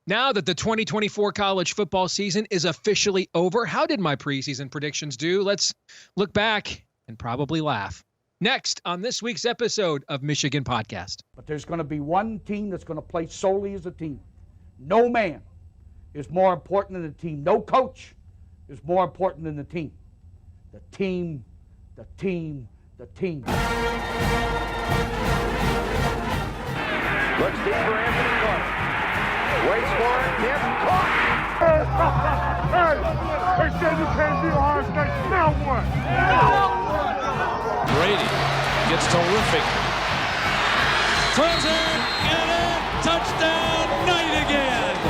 Now that the 2024 college football season is officially over, how did my preseason predictions do? Let's look back and probably laugh. Next on this week's episode of Michigan Podcast. But there's going to be one team that's going to play solely as a team. No man is more important than the team. No coach is more important than the team. The team, the team, the team. Looks deep for Anthony Clark. Waits for it. Gets caught. They said you can't be Ohio State. Now what? Brady gets terrific. Throws it, and a touchdown, Knight again.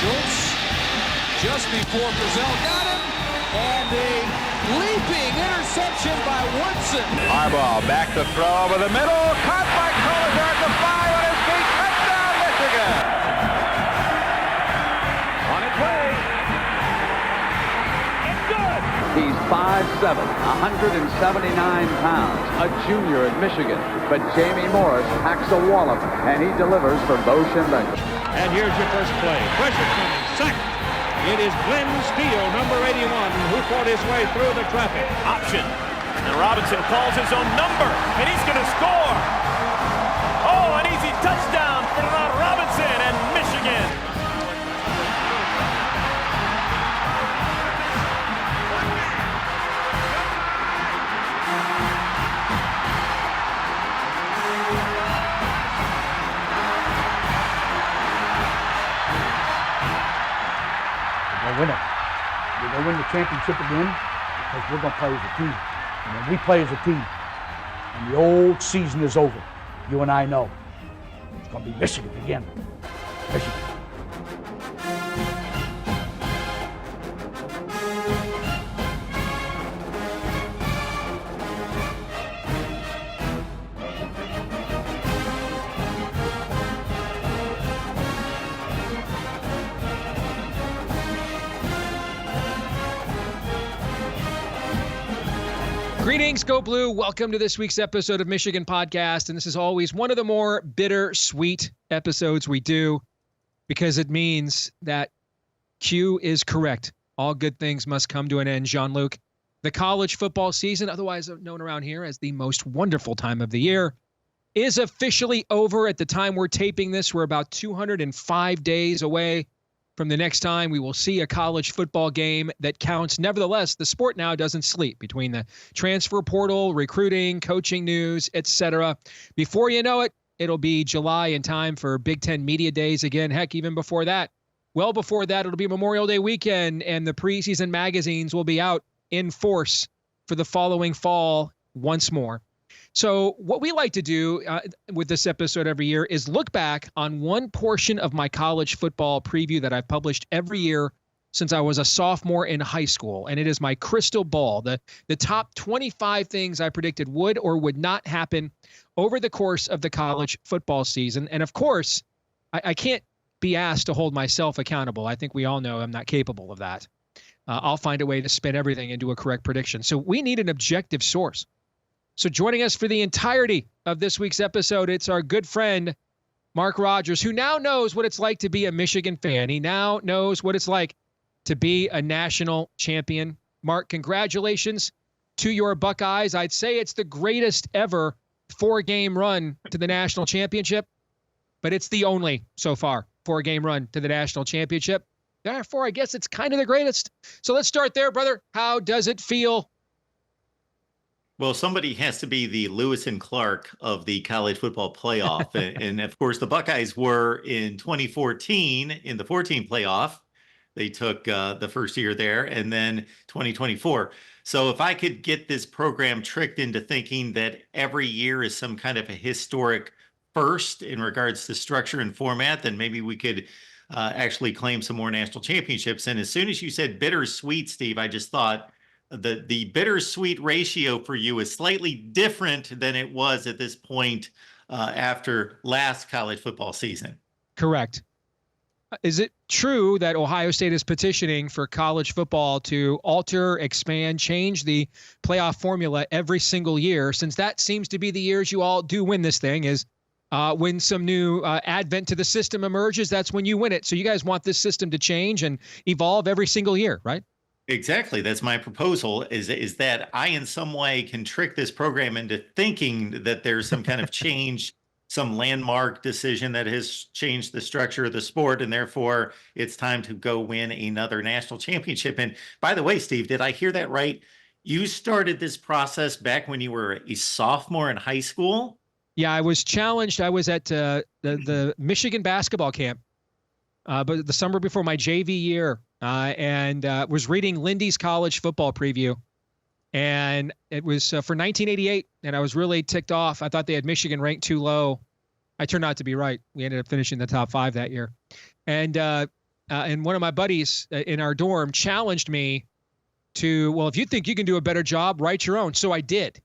Schultz just before Brazil got him, and a leaping interception by Woodson. Harbaugh back to throw over the middle. Caught by Collier at the 5 on his feet. Touchdown, Michigan. On its way. It's good. He's 5'7", 179 pounds, a junior at Michigan. But Jamie Morris packs a wallop, and he delivers for Bo Schembechler. And here's your first play. Pressure coming. Sacked. It is Glenn Steele, number 81, who fought his way through the traffic. Option. And Robinson calls his own number, and he's going to score. Oh, an easy touchdown for Ron Robinson and Michigan. We're going to win it. We're going to win the championship again because we're going to play as a team. And when we play as a team and the old season is over, you and I know it's going to be Michigan again. Michigan. Greetings, Go Blue. Welcome to this week's episode of Michigan Podcast. And this is always one of the more bittersweet episodes we do because it means that Q is correct. All good things must come to an end, Jean-Luc. The college football season, otherwise known around here as the most wonderful time of the year, is officially over at the time we're taping this. We're about 205 days away from the next time we will see a college football game that counts. Nevertheless, the sport now doesn't sleep between the transfer portal, recruiting, coaching news, etc. Before you know it, it'll be July in time for Big Ten Media Days again. Heck, even before that. Well, before that, it'll be Memorial Day weekend, and the preseason magazines will be out in force for the following fall once more. So what we like to do with this episode every year is look back on one portion of my college football preview that I've published every year since I was a sophomore in high school. And it is my crystal ball, the top 25 things I predicted would or would not happen over the course of the college football season. And of course, I can't be asked to hold myself accountable. I think we all know I'm not capable of that. I'll find a way to spin everything into a correct prediction. So we need an objective source. So joining us for the entirety of this week's episode, it's our good friend, Mark Rogers, who now knows what it's like to be a Michigan fan. He now knows what it's like to be a national champion. Mark, congratulations to your Buckeyes. I'd say it's the greatest ever 4-game run to the national championship, but it's the only, so far, 4-game run to the national championship. Therefore, I guess it's kind of the greatest. So let's start there, brother. How does it feel? Well, somebody has to be the Lewis and Clark of the college football playoff. and of course, the Buckeyes were in 2014 in the 14 playoff. They took the first year there, and then 2024. So if I could get this program tricked into thinking that every year is some kind of a historic first in regards to structure and format, then maybe we could actually claim some more national championships. And as soon as you said bittersweet, Steve, I just thought, the bittersweet ratio for you is slightly different than it was at this point after last college football season. Correct. Is it true that Ohio State is petitioning for college football to alter, expand, change the playoff formula every single year, since that seems to be the years you all do win this thing, is When some new advent to the system emerges, that's when you win it. So you guys want this system to change and evolve every single year, right? Exactly. That's my proposal is that I in some way can trick this program into thinking that there's some kind of change, some landmark decision that has changed the structure of the sport, and therefore it's time to go win another national championship. And by the way, Steve, did I hear that right? You started this process back when you were a sophomore in high school? Yeah, I was challenged. I was at the Michigan basketball camp, but the summer before my JV year, and was reading Lindy's college football preview. And it was for 1988, and I was really ticked off. I thought they had Michigan ranked too low. I turned out to be right. We ended up finishing the top 5 that year. And one of my buddies in our dorm challenged me to, well, if you think you can do a better job, write your own. So I did.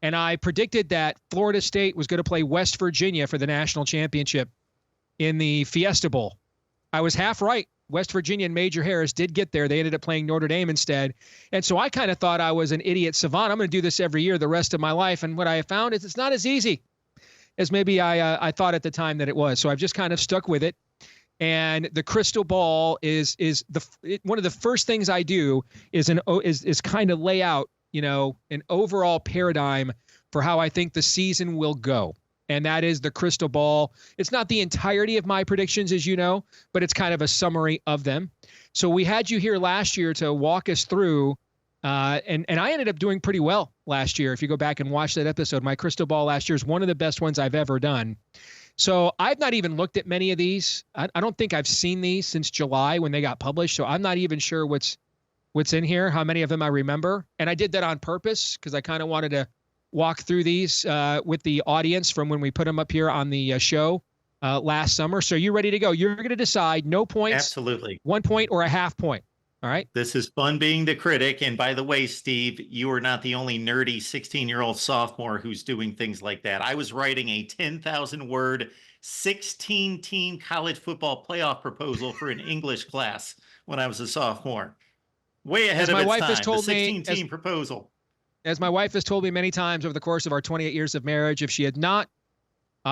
And I predicted that Florida State was going to play West Virginia for the national championship in the Fiesta Bowl. I was half right. West Virginia and Major Harris did get there. They ended up playing Notre Dame instead. And so I kind of thought I was an idiot savant. I'm going to do this every year the rest of my life. And what I found is it's not as easy as maybe I thought at the time that it was. So I've just kind of stuck with it. And the crystal ball is one of the first things I do is kind of lay out, an overall paradigm for how I think the season will go. And that is the crystal ball. It's not the entirety of my predictions, as you know, but it's kind of a summary of them. So we had you here last year to walk us through, and I ended up doing pretty well last year. If you go back and watch that episode, my crystal ball last year is one of the best ones I've ever done. So I've not even looked at many of these. I don't think I've seen these since July when they got published. So I'm not even sure what's in here, how many of them I remember. And I did that on purpose because I kind of wanted to walk through these with the audience from when we put them up here on the show last summer. So you ready to go? You're going to decide no points. Absolutely. 1 point or a half point. All right. This is fun being the critic. And by the way, Steve, you are not the only nerdy 16-year-old sophomore who's doing things like that. I was writing a 10,000-word, 16-team college football playoff proposal for an English class when I was a sophomore. Way ahead of its time. The 16-team proposal. As my wife has told me many times over the course of our 28 years of marriage, if she had not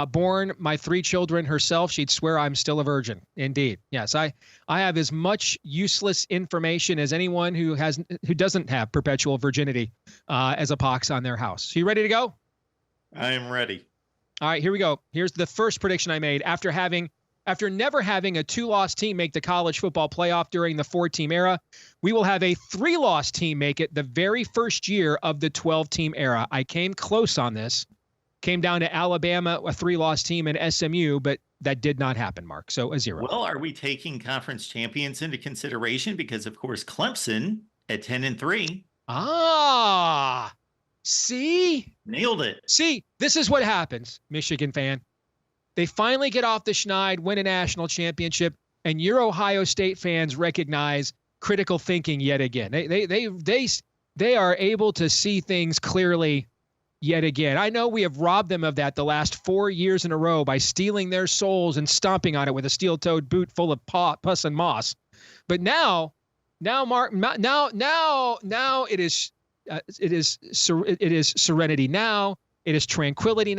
born my 3 children herself, she'd swear I'm still a virgin. Indeed. Yes, I have as much useless information as anyone who doesn't have perpetual virginity as a pox on their house. So you ready to go? I am ready. All right, here we go. Here's the first prediction I made. After never having a 2-loss team make the college football playoff during the 4-team era, we will have a 3-loss team make it the very first year of the 12-team era. I came close on this. Came down to Alabama, a 3-loss team, and SMU, but that did not happen, Mark. So a 0. Well, are we taking conference champions into consideration? Because, of course, Clemson at 10-3. Ah, see? Nailed it. See, this is what happens, Michigan fan. They finally get off the schneid, win a national championship, and your Ohio State fans recognize critical thinking yet again. They are able to see things clearly yet again. I know we have robbed them of that the last 4 years in a row by stealing their souls and stomping on it with a steel-toed boot full of pus and moss. But now, Mark, now it is serenity. Now it is tranquility.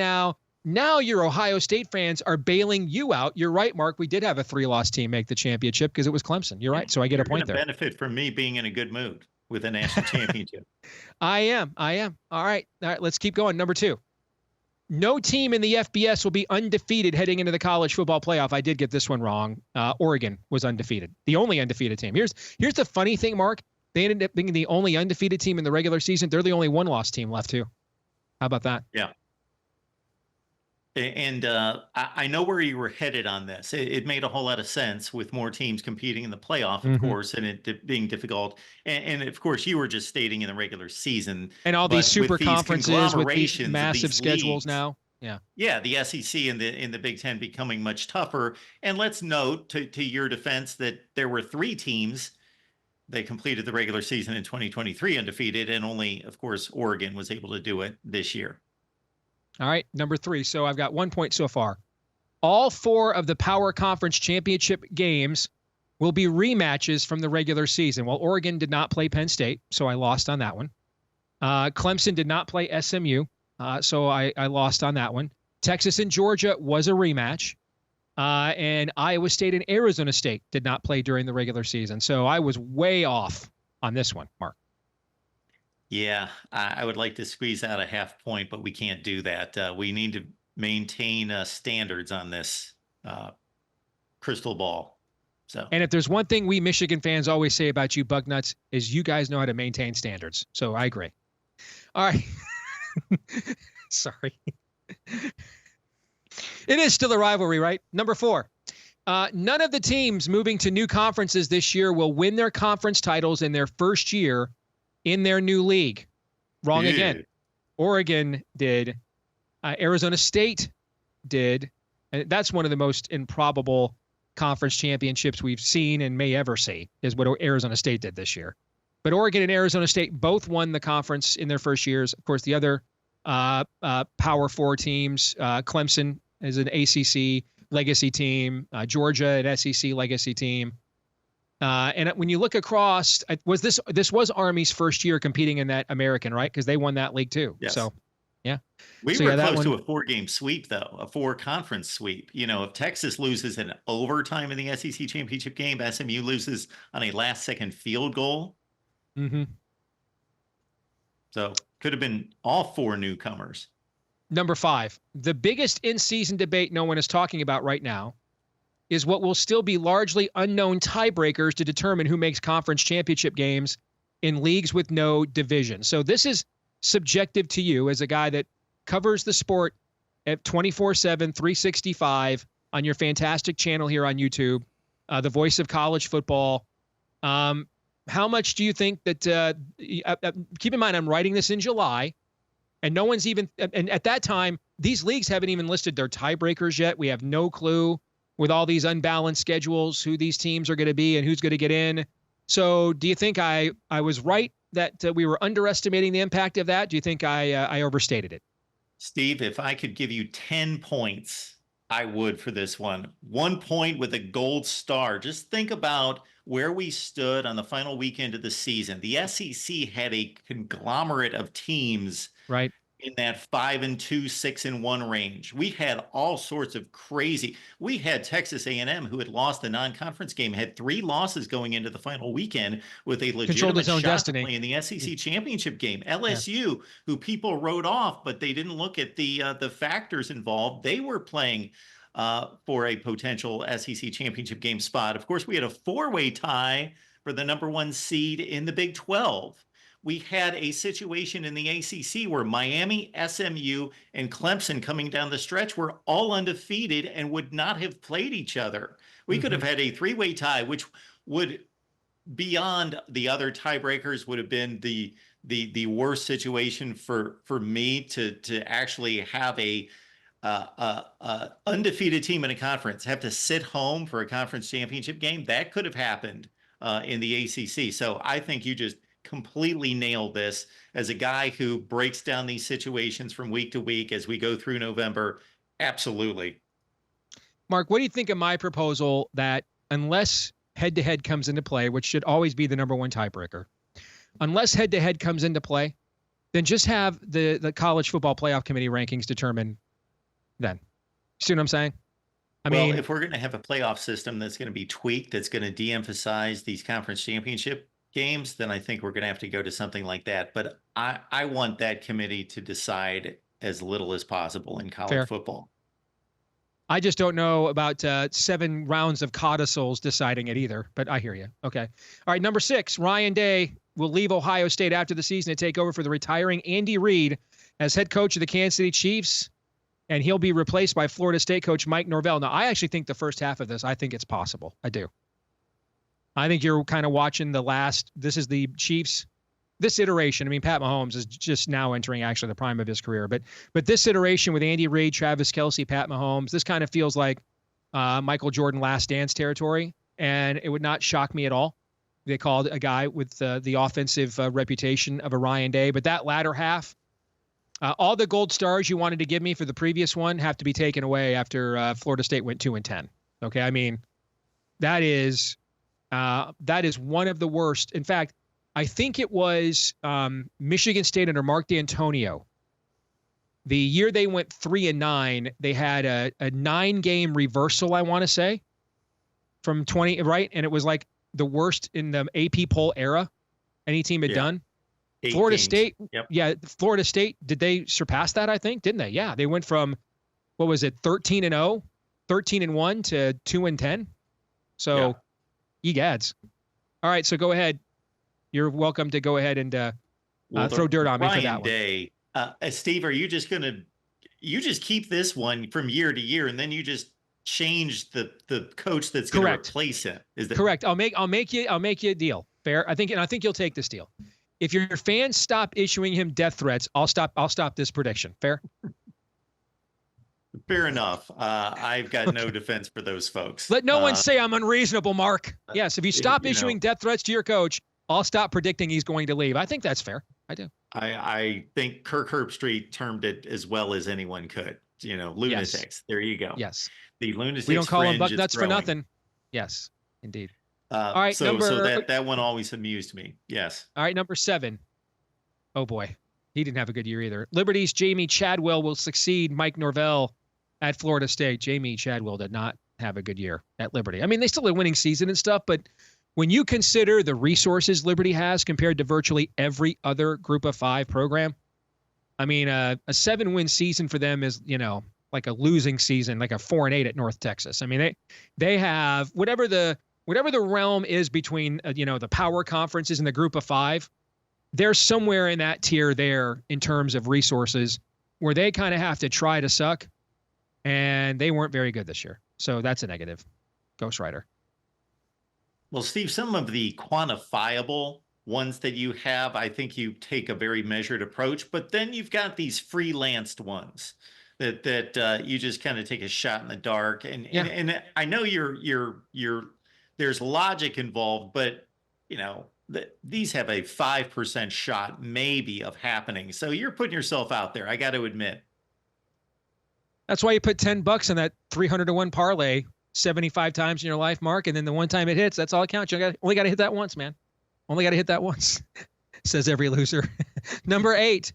Now your Ohio State fans are bailing you out. You're right, Mark. We did have a 3-loss team make the championship because it was Clemson. You're right. So I get a point there. Benefit from me being in a good mood with a national championship. I am. All right. Let's keep going. Number 2. No team in the FBS will be undefeated heading into the college football playoff. I did get this one wrong. Oregon was undefeated. The only undefeated team. Here's the funny thing, Mark. They ended up being the only undefeated team in the regular season. They're the only 1-loss team left too. How about that? Yeah. And I know where you were headed on this. It made a whole lot of sense with more teams competing in the playoff, of course, and it being difficult. And of course, you were just stating in the regular season. And all these super conferences with these massive schedules now. Yeah. Yeah, the SEC and the Big Ten becoming much tougher. And let's note, to your defense, that there were 3 teams that completed the regular season in 2023 undefeated, and only, of course, Oregon was able to do it this year. All right, number 3. So I've got 1 point so far. All 4 of the Power Conference Championship games will be rematches from the regular season. Well, Oregon did not play Penn State, so I lost on that one. Clemson did not play SMU, so I lost on that one. Texas and Georgia was a rematch. And Iowa State and Arizona State did not play during the regular season. So I was way off on this one, Mark. Yeah, I would like to squeeze out a half point, but we can't do that. We need to maintain standards on this crystal ball. So, and if there's one thing we Michigan fans always say about you Bugnuts is you guys know how to maintain standards. So I agree. All right. Sorry. It is still a rivalry, right? Number 4. None of the teams moving to new conferences this year will win their conference titles in their first year in their new league. Wrong again. Oregon did. Arizona State did. And that's one of the most improbable conference championships we've seen and may ever see, is what Arizona State did this year. But Oregon and Arizona State both won the conference in their first years. Of course, the other Power 4 teams, Clemson is an ACC legacy team, Georgia an SEC legacy team. And when you look across, this was Army's first year competing in that American, right? Because they won that league too. Yes. So, yeah. We were close to a 4-game sweep, though, a 4-conference sweep. You know, if Texas loses in overtime in the SEC championship game, SMU loses on a last-second field goal. Mm-hmm. So could have been all 4 newcomers. Number 5, the biggest in-season debate no one is talking about right now is what will still be largely unknown tiebreakers to determine who makes conference championship games in leagues with no division. So this is subjective to you as a guy that covers the sport at 24/7, 365 on your fantastic channel here on YouTube, the voice of college football. How much do you think that, keep in mind, I'm writing this in July, and no one's even, and at that time, these leagues haven't even listed their tiebreakers yet. We have no clue with all these unbalanced schedules, who these teams are going to be and who's going to get in. So do you think I was right that we were underestimating the impact of that? Do you think I overstated it? Steve, if I could give you 10 points, I would for this one. 1 point with a gold star. Just think about where we stood on the final weekend of the season. The SEC had a conglomerate of teams right in that 5-2, 6-1 range. We had all sorts of crazy. We had Texas A&M, who had lost the non-conference game, had 3 losses going into the final weekend with a legitimate shot to play in the SEC championship game. LSU, who people wrote off, but they didn't look at the factors involved. They were playing for a potential SEC championship game spot. Of course, we had a 4-way tie for the number 1 seed in the Big 12. We had a situation in the ACC where Miami, SMU, and Clemson coming down the stretch were all undefeated and would not have played each other. We could have had a 3-way tie, which would, beyond the other tiebreakers, would have been the worst situation for me to actually have a undefeated team in a conference have to sit home for a conference championship game. That could have happened in the ACC. So I think you just completely nailed this. As a guy who breaks down these situations from week to week as we go through November, absolutely. Mark, what do you think of my proposal that unless head-to-head comes into play, which should always be the number 1 tiebreaker, unless head-to-head comes into play, then just have the college football playoff committee rankings determine then. See what I'm saying? I mean, if we're going to have a playoff system that's going to be tweaked, that's going to de-emphasize these conference championship games, then I think we're going to have to go to something like that. But I want that committee to decide as little as possible in college football. I just don't know about 7 rounds of codicils deciding it either, but I hear you. Okay. All right, number 6, Ryan Day will leave Ohio State after the season to take over for the retiring Andy Reid as head coach of the Kansas City Chiefs, and he'll be replaced by Florida State coach Mike Norvell. Now, I actually think the first half of this, I think it's possible. I do. I think you're kind of watching this is the Chiefs, this iteration. I mean, Pat Mahomes is just now entering actually the prime of his career. But this iteration with Andy Reid, Travis Kelce, Pat Mahomes, this kind of feels like Michael Jordan Last Dance territory. And it would not shock me at all. They called a guy with the offensive reputation of a Ryan Day. But that latter half, all the gold stars you wanted to give me for the previous one have to be taken away after Florida State went 2-10. Okay, I mean, that is one of the worst. In fact, I think it was Michigan State under Mark D'Antonio The year they went 3-9, they had a 9-game reversal, I want to say, from 20, right? And it was like the worst in the AP poll era any team had done. Florida State, Florida State, did they surpass that, I think? Didn't they? Yeah, they went from, what was it, 13-0, 13-1 to 2-10. So, egads. All right, so go ahead. You're welcome to go ahead and throw dirt on me for that one. Steve, are you just you keep this one from year to year, and then you just change the coach that's going to replace him? Is that correct? I'll make you a deal. Fair. I think you'll take this deal. If your fans stop issuing him death threats, I'll stop this prediction. Fair? Fair enough. I've got no defense for those folks. Let no one say I'm unreasonable, Mark. Yes, if you stop issuing death threats to your coach, I'll stop predicting he's going to leave. I think that's fair. I do. I think Kirk Herbstreit termed it as well as anyone could. Lunatics. Yes. There you go. Yes. The lunatics. We don't call them buck nuts for nothing. Yes, indeed. All right. So that one always amused me. Yes. All right. Number 7. Oh boy. He didn't have a good year either. Liberty's Jamie Chadwell will succeed Mike Norvell at Florida State. Jamie Chadwell did not have a good year at Liberty. I mean, they still had a winning season and stuff, but when you consider the resources Liberty has compared to virtually every other Group of 5 program, I mean, a 7-win season for them is, like a losing season, like a 4-8 at North Texas. I mean, they have whatever the realm is between, the power conferences and the Group of 5, they're somewhere in that tier there in terms of resources where they kind of have to try to suck, and they weren't very good this year. So that's a negative. Ghost Rider. Well, Steve, some of the quantifiable ones that you have, I think you take a very measured approach, but then you've got these freelanced ones that you just kind of take a shot in the dark. And I know there's logic involved, but these have a 5% shot maybe of happening. So you're putting yourself out there, I got to admit. That's why you put $10 on that 300-to-1 parlay 75 times in your life, Mark, and then the one time it hits, that's all it counts. You only got to hit that once, man. Only got to hit that once, says every loser. Number 8.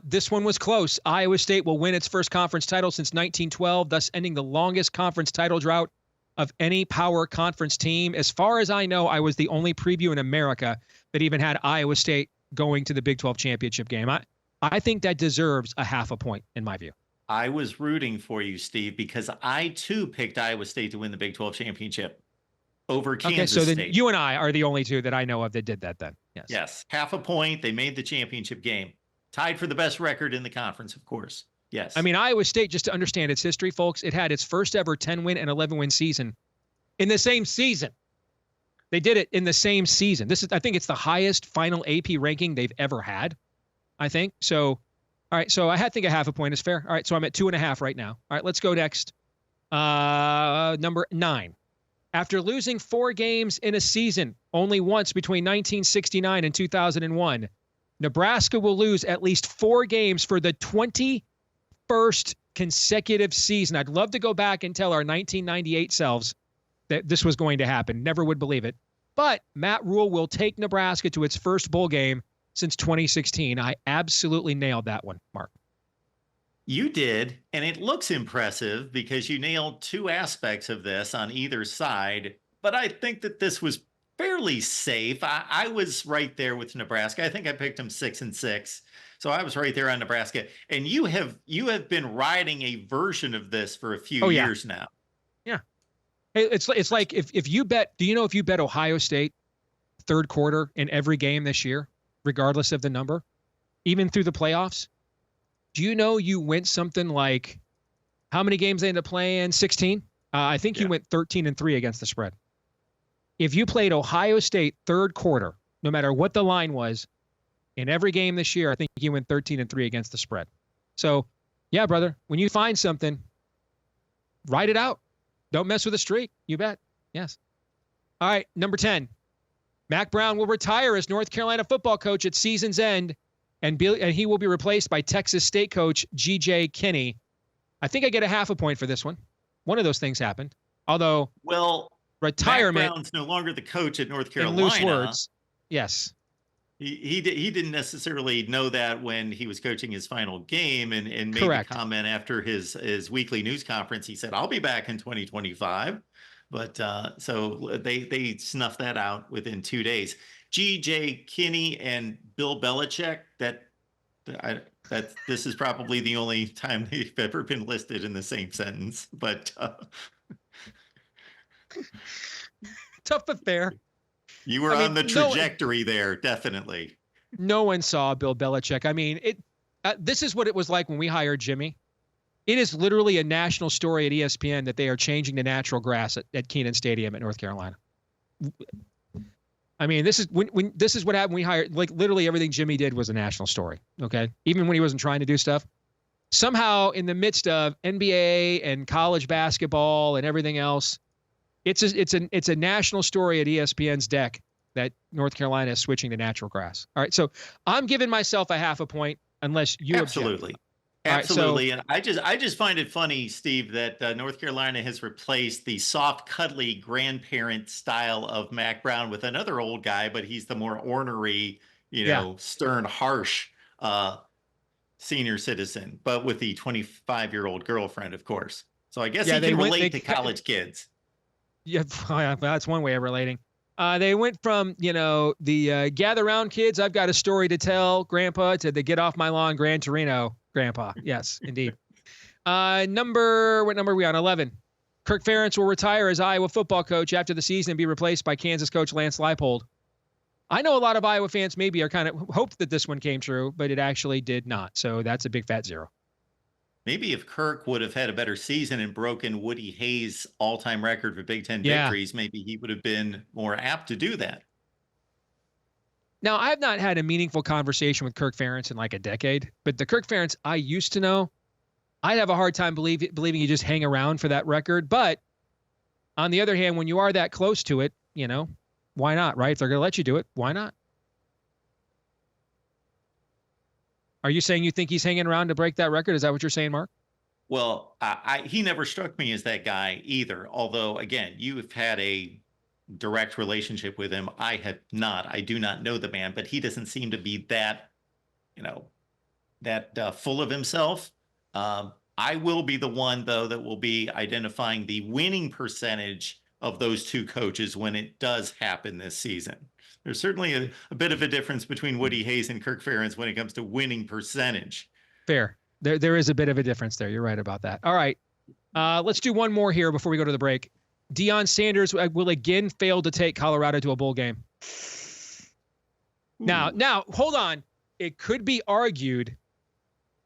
This one was close. Iowa State will win its first conference title since 1912, thus ending the longest conference title drought of any power conference team. As far as I know, I was the only preview in America that even had Iowa State going to the Big 12 championship game. I think that deserves a half a point in my view. I was rooting for you, Steve, because I too picked Iowa State to win the Big 12 championship over Kansas State. Okay, so then you and I are the only two that I know of that did that then. Yes. Yes. Half a point. They made the championship game. Tied for the best record in the conference, of course. Yes. I mean, Iowa State, just to understand its history, folks, it had its first ever 10-win and 11-win season in the same season. They did it in the same season. I think it's the highest final AP ranking they've ever had, I think. So, all right, so I think a half a point is fair. All right, so I'm at 2.5 right now. All right, let's go next. Number 9. After losing 4 games in a season only once between 1969 and 2001, Nebraska will lose at least 4 games for the 21st consecutive season. I'd love to go back and tell our 1998 selves that this was going to happen. Never would believe it. But Matt Rule will take Nebraska to its first bowl game since 2016. I absolutely nailed that one, Mark. You did, and it looks impressive because you nailed 2 aspects of this on either side, but I think that this was fairly safe. I was right there with Nebraska. I think I picked them 6-6, so I was right there on Nebraska. And you have been riding a version of this for a few years now. Yeah. Hey, it's like if you bet, do you know if you bet Ohio State third quarter in every game this year, regardless of the number, even through the playoffs, do you know you went something like, how many games they ended up playing? 16? I think you went 13-3 against the spread. If you played Ohio State third quarter, no matter what the line was, in every game this year, I think you went 13-3 against the spread. So, yeah, brother, when you find something, write it out. Don't mess with the streak. You bet. Yes. All right, number 10. Mack Brown will retire as North Carolina football coach at season's end, and he will be replaced by Texas State coach G.J. Kinney. I think I get a half a point for this one. One of those things happened. Although, retirement. Mack Brown's no longer the coach at North Carolina. In loose words, yes. He didn't necessarily know that when he was coaching his final game and made Correct. a comment after his weekly news conference. He said, "I'll be back in 2025." But so they snuffed that out within 2 days. G.J. Kinney and Bill Belichick, this is probably the only time they've ever been listed in the same sentence. But tough but fair. You were on the trajectory there, definitely. No one saw Bill Belichick. I mean, this is what it was like when we hired Jimmy. It is literally a national story at ESPN that they are changing the natural grass at Kenan Stadium at North Carolina. I mean, this is this is what happened when we hired. Like, literally everything Jimmy did was a national story. Okay, even when he wasn't trying to do stuff. Somehow, in the midst of NBA and college basketball and everything else, it's a national story at ESPN's deck that North Carolina is switching to natural grass. All right, so I'm giving myself a half a point unless you absolutely. Object. Absolutely. Right, and I just find it funny, Steve, that North Carolina has replaced the soft, cuddly grandparent style of Mac Brown with another old guy, but he's the more ornery, stern, harsh senior citizen, but with the 25-year-old girlfriend, of course. So I guess he can relate to college kids. Yeah, that's one way of relating. They went from, the gather round kids, I've got a story to tell, Grandpa, to the get off my lawn, Gran Torino, Grandpa. Yes, indeed. What number are we on? 11. Kirk Ferentz will retire as Iowa football coach after the season and be replaced by Kansas coach Lance Leipold. I know a lot of Iowa fans maybe are kind of hoped that this one came true, but it actually did not. So that's a big fat 0. Maybe if Kirk would have had a better season and broken Woody Hayes' all-time record for Big Ten victories, maybe he would have been more apt to do that. Now, I've not had a meaningful conversation with Kirk Ferentz in like a decade, but the Kirk Ferentz I used to know, I'd have a hard time believing you just hang around for that record. But on the other hand, when you are that close to it, why not, right? If they're going to let you do it, why not? Are you saying you think he's hanging around to break that record? Is that what you're saying, Mark? Well, he never struck me as that guy either. Although, again, you have had a direct relationship with him. I have not. I do not know the man, but he doesn't seem to be that, full of himself. I will be the one, though, that will be identifying the winning percentage of those two coaches when it does happen this season. There's certainly a bit of a difference between Woody Hayes and Kirk Ferentz when it comes to winning percentage. Fair. There is a bit of a difference there. You're right about that. All right. Let's do one more here before we go to the break. Deion Sanders will again fail to take Colorado to a bowl game. Now, hold on. It could be argued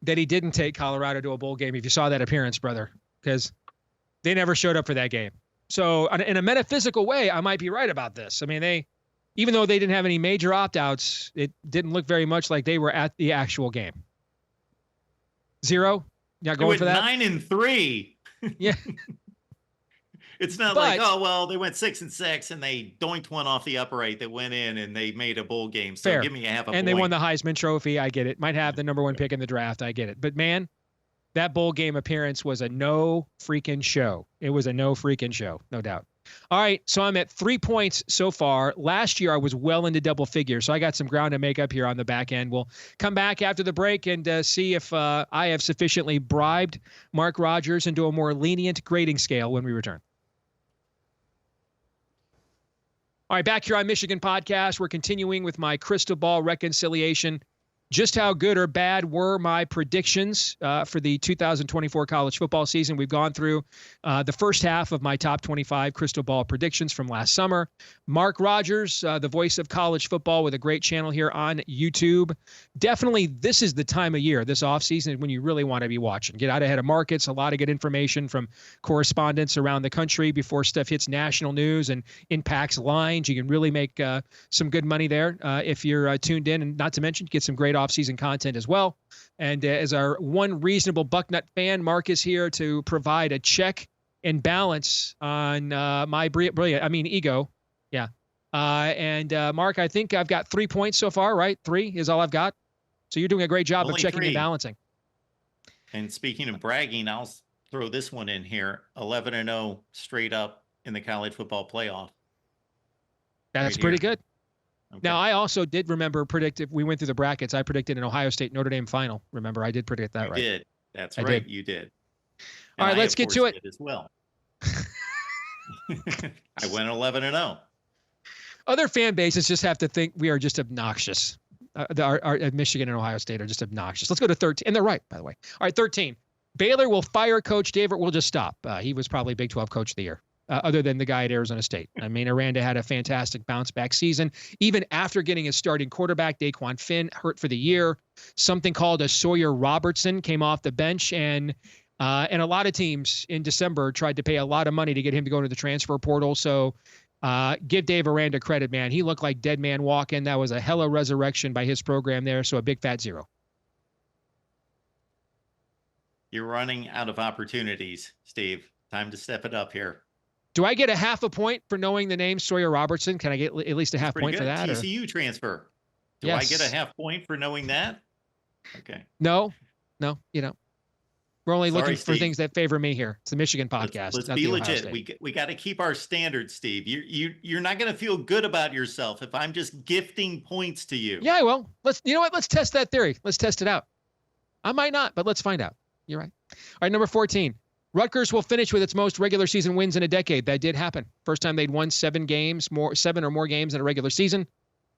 that he didn't take Colorado to a bowl game if you saw that appearance, brother, because they never showed up for that game. So in a metaphysical way, I might be right about this. I mean, even though they didn't have any major opt-outs, it didn't look very much like they were at the actual game. 0? Not going for that? 9-3. Yeah. It's not like, they went 6-6 and they doinked one off the upright that went in and they made a bowl game. So fair. Give me a half a point. And they won the Heisman Trophy. I get it. Might have the number 1 pick in the draft. I get it. But man, that bowl game appearance was a no freaking show. It was a no freaking show, no doubt. All right, so I'm at 3 points so far. Last year, I was well into double figures, so I got some ground to make up here on the back end. We'll come back after the break and see if I have sufficiently bribed Mark Rogers into a more lenient grading scale when we return. All right, back here on Michigan Podcast, we're continuing with my crystal ball reconciliation. Just how good or bad were my predictions for the 2024 college football season? We've gone through the first half of my top 25 crystal ball predictions from last summer. Mark Rogers, the voice of college football with a great channel here on YouTube. Definitely, this is the time of year, this offseason, when you really want to be watching. Get out ahead of markets, a lot of good information from correspondents around the country before stuff hits national news and impacts lines. You can really make some good money there if you're tuned in, and not to mention get some great off-season content as well. And as our one reasonable Bucknut fan, Mark is here to provide a check and balance on my ego. Yeah. And Mark, I think I've got 3 points so far, right? 3 is all I've got. So you're doing a great job of checking and balancing. And speaking of bragging, I'll throw this one in here. 11-0 straight up in the college football playoff. That's pretty good. Okay. Now, I also did remember if we went through the brackets, I predicted an Ohio State Notre Dame final. Remember, I did predict that, right? You did. That's I right. did. You did. All right, And let's get to it. did as well. I went 11-0. Other fan bases just have to think we are just obnoxious. Our Michigan and Ohio State are just obnoxious. Let's go to 13. And they're right, by the way. All right, 13. Baylor will fire Coach David. We'll just stop. He was probably Big 12 Coach of the Year, other than the guy at Arizona State. I mean, Aranda had a fantastic bounce-back season. Even after getting his starting quarterback, Daquan Finn, hurt for the year. Something called a Sawyer Robertson came off the bench, and a lot of teams in December tried to pay a lot of money to get him to go into the transfer portal. So give Dave Aranda credit, man. He looked like dead man walking. That was a hella resurrection by his program there. So a big fat 0. You're running out of opportunities, Steve. Time to step it up here. Do I get a half a point for knowing the name Sawyer Robertson? Can I get at least a half point for that? TCU transfer. Do I get a half point for knowing that? Okay. No, you know. We're only looking for Steve. things that favor me here. It's the Michigan podcast. Let's not be the Ohio legit. State. We got to keep our standards, Steve. You're not going to feel good about yourself if I'm just gifting points to you. Yeah, well, you know what? Let's test that theory. Let's test it out. I might not, but let's find out. You're right. All right, number 14. Rutgers will finish with its most regular season wins in a decade. That did happen. First time they'd won 7 or more games in a regular season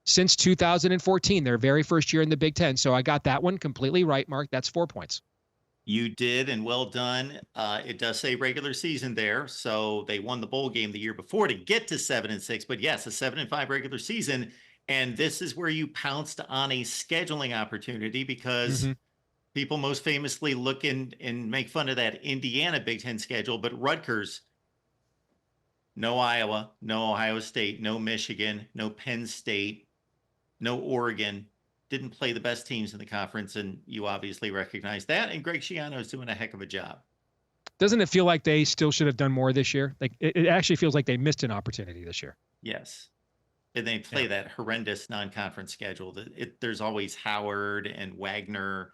since 2014, their very first year in the Big Ten. So I got that one completely right, Mark. That's 4 points. You did, and well done. It does say regular season there, so they won the bowl game the year before to get to 7-6. But yes, a 7-5 regular season, and this is where you pounced on a scheduling opportunity because people most famously look and make fun of that Indiana Big Ten schedule, but Rutgers, no Iowa, no Ohio State, no Michigan, no Penn State, no Oregon. Didn't play the best teams in the conference, and you obviously recognize that. And Greg Schiano is doing a heck of a job. Doesn't it feel like they still should have done more this year? Like it actually feels like they missed an opportunity this year. Yes. And they play that horrendous non-conference schedule. There's always Howard and Wagner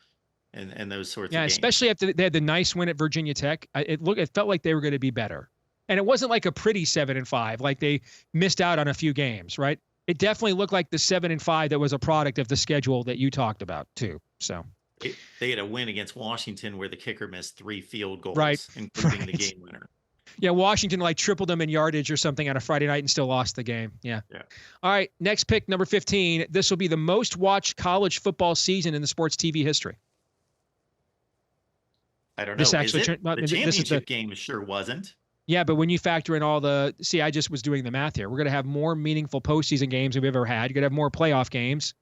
and those sorts of games. Yeah, especially after they had the nice win at Virginia Tech. It felt like they were going to be better. And it wasn't like a pretty 7-5, like they missed out on a few games, right? It definitely looked like the 7-5 that was a product of the schedule that you talked about too. So they had a win against Washington where the kicker missed 3 field goals, Right. including the game winner. Yeah, Washington like tripled them in yardage or something on a Friday night and still lost the game. Yeah. All right, next pick, number 15. This will be the most watched college football season in the sports TV history. I don't know. This actually the championship game sure wasn't. Yeah, but when you factor in all I just was doing the math here. We're going to have more meaningful postseason games than we've ever had. You're going to have more playoff games.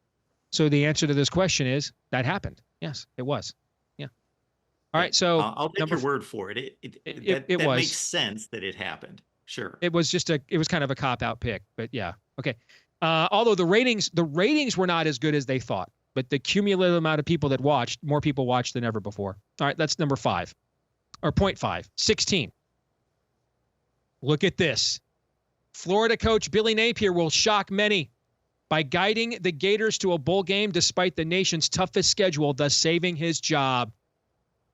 So the answer to this question is that happened. Yes, it was. Yeah. All right, so I'll take your word for it. That makes sense that it happened. Sure. It was kind of a cop-out pick, but yeah. Okay. Although the ratings were not as good as they thought, but the cumulative amount of people that watched, more people watched than ever before. All right, that's number 5. Or 0.5. 16. Look at this. Florida coach Billy Napier will shock many by guiding the Gators to a bowl game despite the nation's toughest schedule, thus saving his job.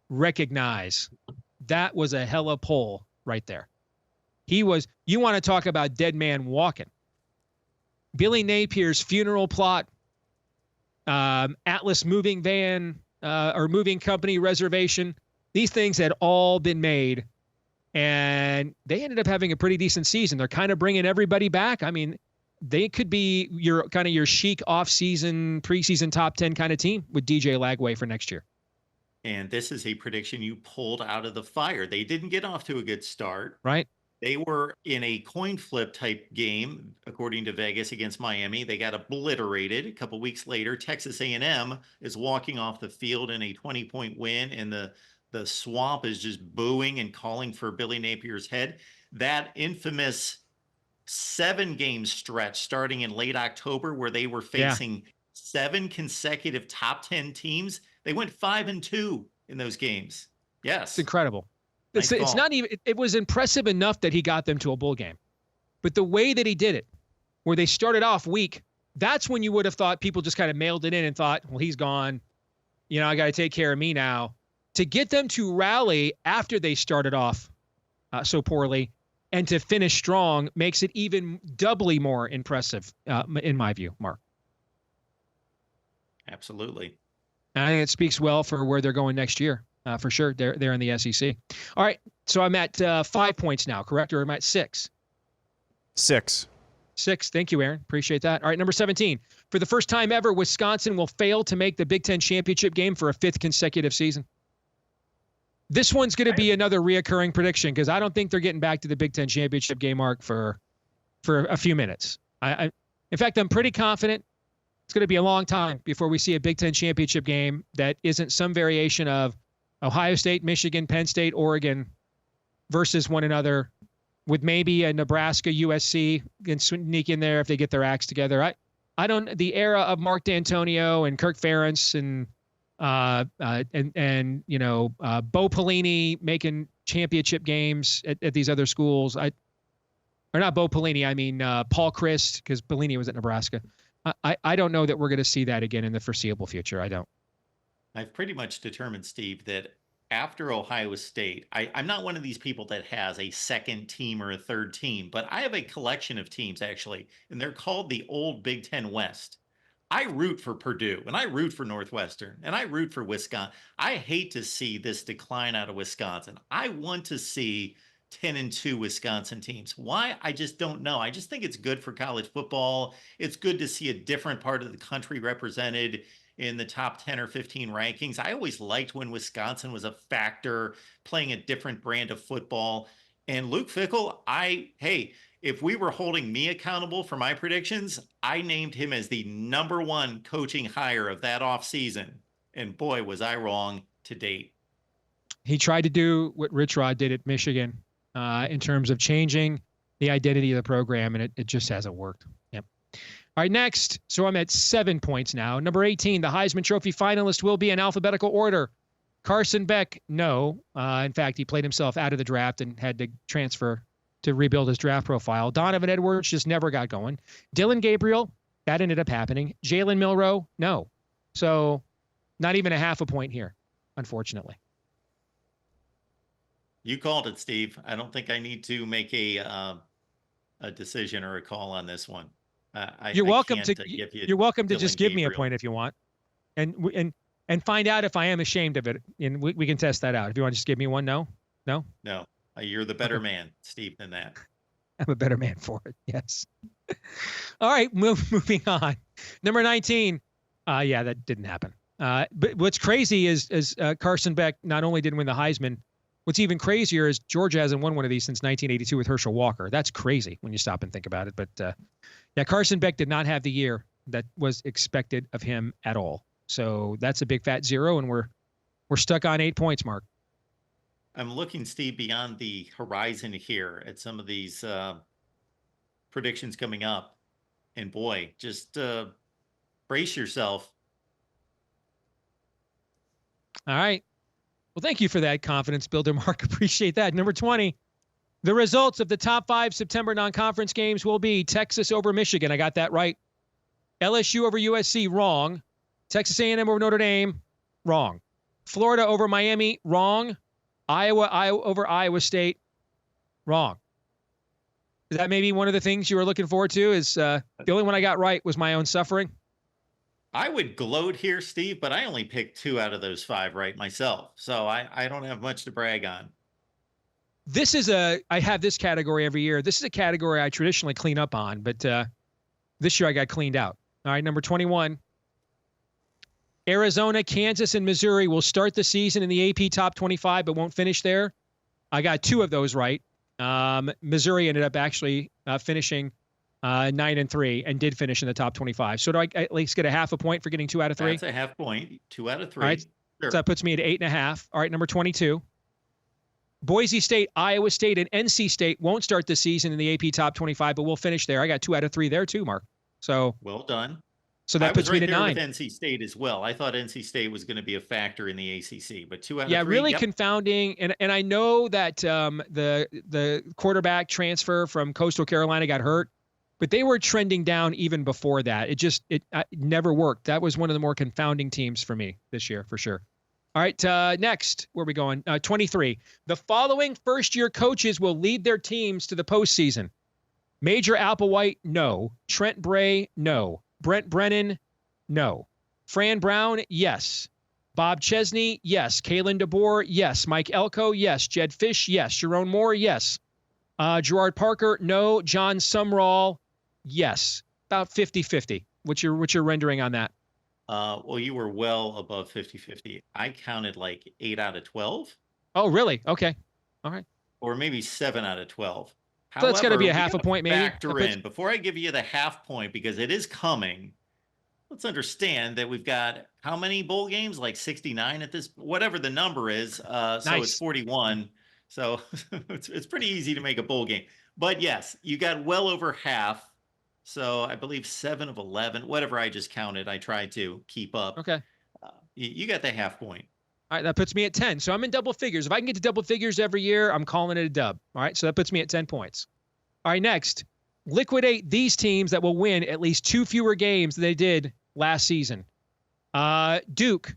Recognize. That was a hella pull right there. You want to talk about dead man walking. Billy Napier's funeral plot, Atlas moving van or moving company reservation, these things had all been made. And they ended up having a pretty decent season. They're kind of bringing everybody back. I mean, they could be your chic off-season, preseason top 10 kind of team with DJ Lagway for next year. And this is a prediction you pulled out of the fire. They didn't get off to a good start. Right. They were in a coin flip type game, according to Vegas, against Miami. They got obliterated. A couple weeks later, Texas A&M is walking off the field in a 20-point win, and the swamp is just booing and calling for Billy Napier's head. That infamous 7-game stretch starting in late October where they were facing 7 consecutive top 10 teams. They went 5-2 in those games. Yes. It's incredible. Nice it's not even, it was impressive enough that he got them to a bowl game, but the way that he did it, where they started off weak, that's when you would have thought people just kind of mailed it in and thought, well, he's gone. I got to take care of me now. To get them to rally after they started off so poorly and to finish strong makes it even doubly more impressive, in my view, Mark. Absolutely. And I think it speaks well for where they're going next year, for sure. They're in the SEC. All right, so I'm at 5 points now, correct? Or am I at 6? 6. 6. Thank you, Aaron. Appreciate that. All right, number 17. For the first time ever, Wisconsin will fail to make the Big Ten championship game for a 5th consecutive season. This one's going to be another reoccurring prediction because I don't think they're getting back to the Big Ten championship game, Mark, for a few minutes. In fact, I'm pretty confident it's going to be a long time before we see a Big Ten championship game that isn't some variation of Ohio State, Michigan, Penn State, Oregon versus one another, with maybe a Nebraska, USC and sneak in there if they get their acts together. The era of Mark D'Antonio and Kirk Ferentz and Bo Pelini making championship games at these other schools. Or not Bo Pelini, I mean Paul Chryst, because Pelini was at Nebraska. I don't know that we're going to see that again in the foreseeable future. I don't. I've pretty much determined, Steve, that after Ohio State, I'm not one of these people that has a second team or a third team, but I have a collection of teams, actually, and they're called the old Big Ten West. I root for Purdue, and I root for Northwestern, and I root for Wisconsin. I hate to see this decline out of Wisconsin. I want to see 10-2 Wisconsin teams. Why? I just don't know. I just think it's good for college football. It's good to see a different part of the country represented in the top 10 or 15 rankings. I always liked when Wisconsin was a factor, playing a different brand of football. And Luke Fickell, if we were holding me accountable for my predictions, I named him as the #1 coaching hire of that offseason. And boy, was I wrong to date. He tried to do what Rich Rod did at Michigan in terms of changing the identity of the program, and it just hasn't worked. Yep. All right, next. So I'm at 7 points now. Number 18, the Heisman Trophy finalist will be in alphabetical order. Carson Beck, no. In fact, he played himself out of the draft and had to transfer to rebuild his draft profile. Donovan Edwards just never got going. Dylan Gabriel, that ended up happening. Jalen Milroe, no. So not even a half a point here, unfortunately. You called it, Steve. I don't think I need to make a decision or a call on this one. You're welcome to just give me a point if you want, and find out if I am ashamed of it, and we can test that out. If you want to just give me one, no. You're the better man, Steve, than that. I'm a better man for it. Yes. All right, moving on. Number 19. That didn't happen. But what's crazy is Carson Beck not only didn't win the Heisman. What's even crazier is Georgia hasn't won one of these since 1982 with Herschel Walker. That's crazy when you stop and think about it. But Carson Beck did not have the year that was expected of him at all. So that's a big fat 0, and we're stuck on 8 points, Mark. I'm looking, Steve, beyond the horizon here at some of these predictions coming up. And boy, just brace yourself. All right. Well, thank you for that confidence builder, Mark. Appreciate that. Number 20, the results of the top 5 September non-conference games will be Texas over Michigan. I got that right. LSU over USC, wrong. Texas A&M over Notre Dame, wrong. Florida over Miami, wrong. Iowa over Iowa State, wrong. Is that maybe one of the things you were looking forward to? Is the only one I got right was my own suffering? I would gloat here, Steve, but I only picked 2 out of those 5 right myself. So I don't have much to brag on. I have this category every year. This is a category I traditionally clean up on, but this year I got cleaned out. All right, number 21. Arizona, Kansas, and Missouri will start the season in the AP top 25, but won't finish there. I got 2 of those right. Missouri ended up actually finishing 9-3 and did finish in the top 25. So do I at least get a half a point for getting 2 out of 3? That's a half point. 2 out of 3. All right. Sure. So that puts me at 8.5. All right, number 22. Boise State, Iowa State, and NC State won't start the season in the AP top 25, but we'll finish there. I got 2 out of 3 there too, Mark. So well done. So that puts me to 9. With NC State as well. I thought NC State was going to be a factor in the ACC, but 2 out of 3. Yeah, really confounding. And I know that the quarterback transfer from Coastal Carolina got hurt, but they were trending down even before that. It never worked. That was one of the more confounding teams for me this year, for sure. All right, next, where are we going? 23. The following first-year coaches will lead their teams to the postseason. Major Applewhite, no. Trent Bray, no. Brent Brennan, no. Fran Brown, yes. Bob Chesney, yes. Kalen DeBoer, yes. Mike Elko, yes. Jed Fish, yes. Sharon Moore, yes. Gerard Parker, no. John Sumrall, yes. About 50-50. What's your rendering on that? Well, you were well above 50-50. I counted like 8 out of 12. Oh, really? Okay. All right. Or maybe 7 out of 12. So that's got to be a half a point, maybe. Factor in, before I give you the half point, because it is coming, let's understand that we've got how many bowl games? Like 69 at this, whatever the number is. So it's 41. So it's pretty easy to make a bowl game. But yes, you got well over half. So I believe 7 of 11, whatever I just counted, I tried to keep up. Okay. You got the half point. All right, that puts me at 10. So I'm in double figures. If I can get to double figures every year, I'm calling it a dub. All right, so that puts me at 10 points. All right, next, liquidate these teams that will win at least 2 fewer games than they did last season. Duke,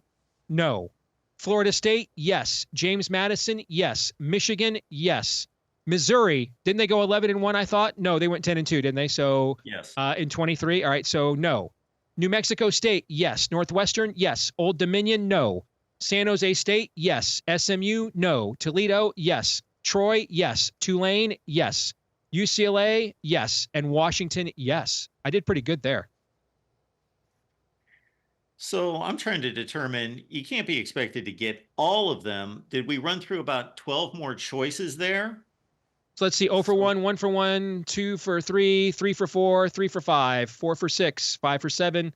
no. Florida State, yes. James Madison, yes. Michigan, yes. Missouri, didn't they go 11-1, I thought? No, they went 10-2, didn't they? So yes. In 23. All right, so no. New Mexico State, yes. Northwestern, yes. Old Dominion, no. San Jose State, yes. SMU, no. Toledo, yes. Troy, yes. Tulane, yes. UCLA, yes. And Washington, yes. I did pretty good there. So I'm trying to determine, you can't be expected to get all of them. Did we run through about 12 more choices there? So let's see, 0 for 1, 1 for 1, 2 for 3, 3 for 4, 3 for 5, 4 for 6, 5 for 7,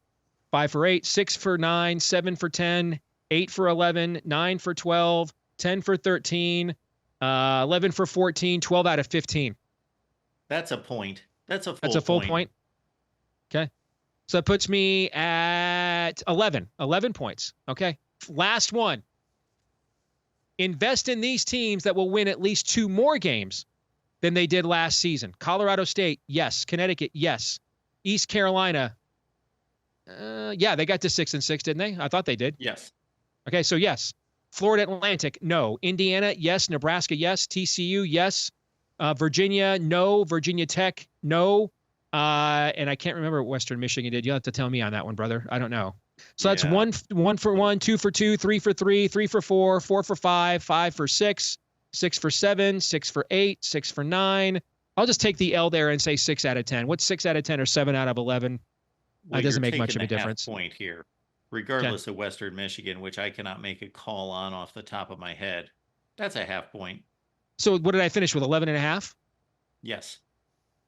5 for 8, 6 for 9, 7 for 10, 8 for 11, 9 for 12, 10 for 13, 11 for 14, 12 out of 15. That's a point. That's a full point. Okay. So that puts me at 11 points. Okay. Last one. Invest in these teams that will win at least 2 more games than they did last season. Colorado State, yes. Connecticut, yes. East Carolina, yeah, they got to 6-6, didn't they? I thought they did. Yes. Okay, so yes. Florida Atlantic, no. Indiana, yes. Nebraska, yes. TCU, yes. Virginia, no. Virginia Tech, no. And I can't remember what Western Michigan did. You'll have to tell me on that one, brother. I don't know. So that's 1 for 1, 2 for 2, 3 for 3, 3 for 4, 4 for 5, 5 for 6, 6 for 7, 6 for 8, 6 for 9. I'll just take the L there and say 6 out of 10. What's 6 out of 10 or 7 out of 11? Well, it doesn't make much of a difference. Point here, regardless of Western Michigan, which I cannot make a call on off the top of my head. That's a half point. So what did I finish with, 11.5? Yes.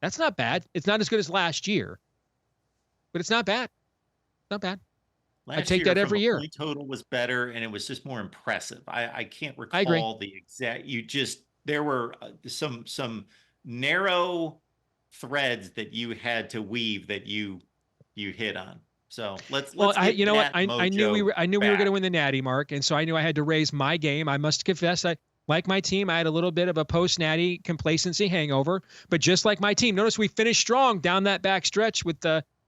That's not bad. It's not as good as last year, but it's not bad. Not bad. I take that every year. The total was better, and it was just more impressive. I can't recall the exact. There were some narrow threads that you had to weave that you hit on. So let's. I knew we were going to win the Natty, Mark, and so I knew I had to raise my game. I must confess, like my team, I had a little bit of a post-Natty complacency hangover, but just like my team, notice we finished strong down that back stretch with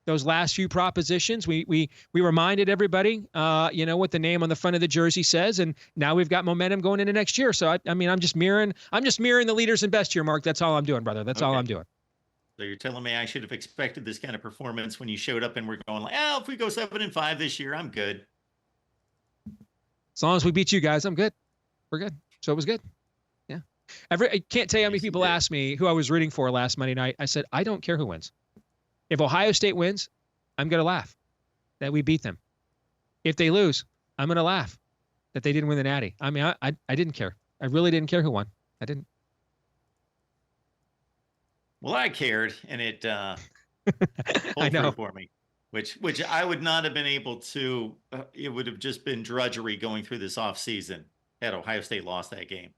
those last few propositions. We reminded everybody, what the name on the front of the jersey says, and now we've got momentum going into next year. So I'm just mirroring the leaders and best here, Mark. That's all I'm doing, brother. That's all I'm doing. So you're telling me I should have expected this kind of performance when you showed up and we're going like, if we go 7-5 this year, I'm good. As long as we beat you guys, I'm good. We're good. So it was good. Yeah. I can't tell you how many people asked me who I was rooting for last Monday night. I said, I don't care who wins. If Ohio State wins, I'm going to laugh that we beat them. If they lose, I'm going to laugh that they didn't win the Natty. I mean, I didn't care. I really didn't care who won. I didn't. Well, I cared, and it pulled through for me, which I would not have been able to. It would have just been drudgery going through this offseason had Ohio State lost that game.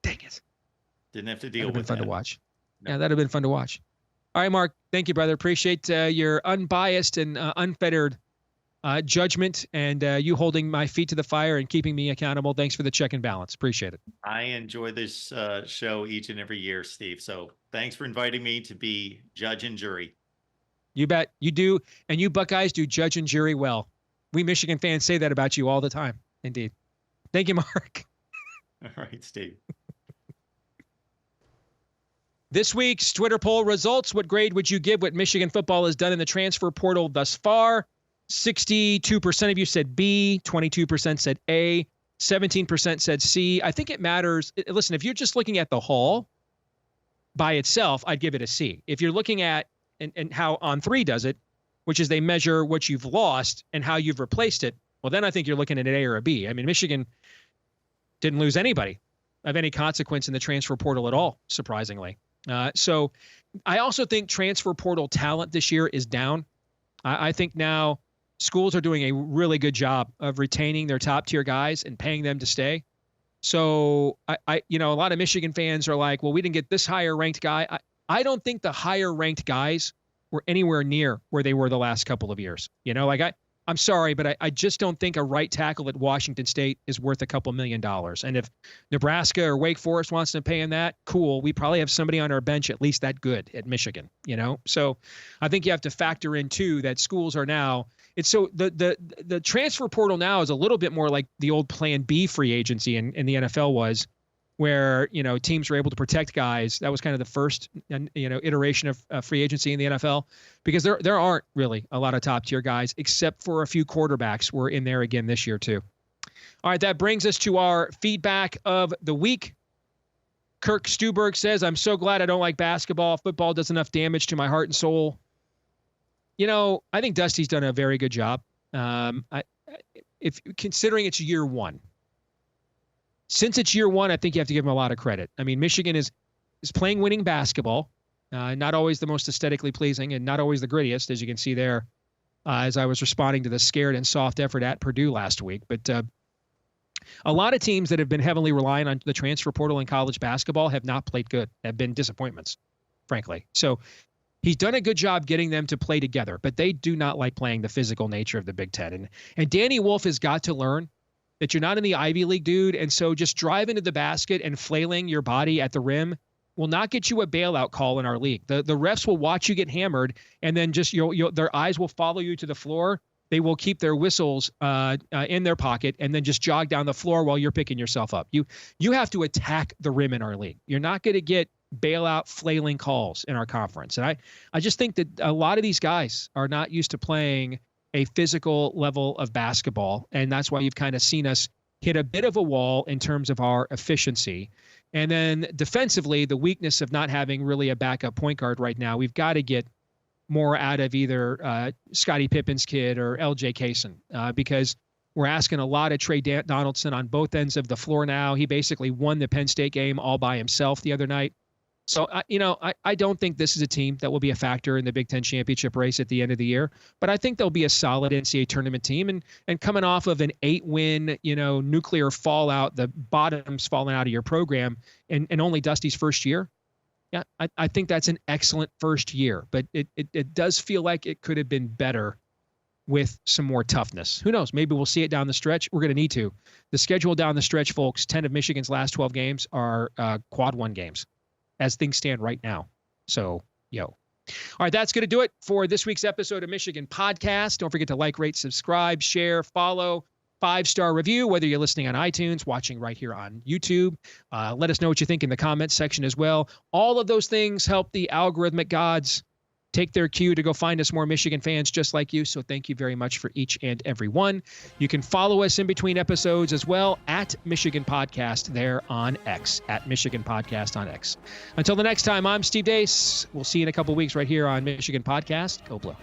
Dang it. Didn't have to deal with that. That would have been fun to watch. No. Yeah, that would have been fun to watch. All right, Mark. Thank you, brother. Appreciate your unbiased and unfettered judgment and you holding my feet to the fire and keeping me accountable. Thanks for the check and balance. Appreciate it. I enjoy this show each and every year, Steve. So thanks for inviting me to be judge and jury. You bet. You do. And you Buckeyes do judge and jury well. We Michigan fans say that about you all the time. Indeed. Thank you, Mark. All right, Steve. This week's Twitter poll results. What grade would you give what Michigan football has done in the transfer portal thus far? 62% of you said B, 22% said A, 17% said C. I think it matters. Listen, if you're just looking at the haul by itself, I'd give it a C. If you're looking at and how On3 does it, which is they measure what you've lost and how you've replaced it, well, then I think you're looking at an A or a B. I mean, Michigan didn't lose anybody of any consequence in the transfer portal at all, surprisingly. So I also think transfer portal talent this year is down. I think now schools are doing a really good job of retaining their top tier guys and paying them to stay. So a lot of Michigan fans are like, well, we didn't get this higher ranked guy. I don't think the higher ranked guys were anywhere near where they were the last couple of years. I'm sorry, but I just don't think a right tackle at Washington State is worth a couple $1 million. And if Nebraska or Wake Forest wants to pay him that, cool. We probably have somebody on our bench at least that good at Michigan, So I think you have to factor in too that schools are now. It's so the transfer portal now is a little bit more like the old Plan B free agency in the NFL was, where teams were able to protect guys. That was kind of the first iteration of free agency in the NFL, because there aren't really a lot of top tier guys except for a few quarterbacks were in there again this year too. All right, that brings us to our feedback of the week. Kirk Stuberg says, "I'm so glad I don't like basketball. Football does enough damage to my heart and soul." I think Dusty's done a very good job. If considering it's year one. Since it's year one, I think you have to give him a lot of credit. I mean, Michigan is playing winning basketball, not always the most aesthetically pleasing and not always the grittiest, as you can see there, as I was responding to the scared and soft effort at Purdue last week. But a lot of teams that have been heavily relying on the transfer portal in college basketball have not played good, have been disappointments, frankly. So he's done a good job getting them to play together, but they do not like playing the physical nature of the Big Ten. And Danny Wolf has got to learn that you're not in the Ivy League, dude. And so just drive into the basket and flailing your body at the rim will not get you a bailout call in our league. The refs will watch you get hammered, and then just their eyes will follow you to the floor. They will keep their whistles in their pocket and then just jog down the floor while you're picking yourself up. You have to attack the rim in our league. You're not going to get bailout flailing calls in our conference. And I just think that a lot of these guys are not used to playing a physical level of basketball. And that's why you've kind of seen us hit a bit of a wall in terms of our efficiency. And then defensively, the weakness of not having really a backup point guard right now, we've got to get more out of either Scottie Pippen's kid or LJ Kaysen, because we're asking a lot of Trey Donaldson on both ends of the floor now. He basically won the Penn State game all by himself the other night. So, I don't think this is a team that will be a factor in the Big Ten championship race at the end of the year, but I think they'll be a solid NCAA tournament team. And coming off of an 8-win, nuclear fallout, the bottom's falling out of your program and only Dusty's first year. Yeah, I think that's an excellent first year, but it does feel like it could have been better with some more toughness. Who knows? Maybe we'll see it down the stretch. We're going to need to. The schedule down the stretch, folks, 10 of Michigan's last 12 games are quad one games, as things stand right now. So, All right, that's going to do it for this week's episode of Michigan Podcast. Don't forget to like, rate, subscribe, share, follow, 5-star review, whether you're listening on iTunes, watching right here on YouTube. Let us know what you think in the comments section as well. All of those things help the algorithmic gods take their cue to go find us more Michigan fans just like you. So thank you very much for each and every one. You can follow us in between episodes as well at Michigan Podcast there on X, at Michigan Podcast on X. Until the next time, I'm Steve Deace. We'll see you in a couple weeks right here on Michigan Podcast. Go Blue.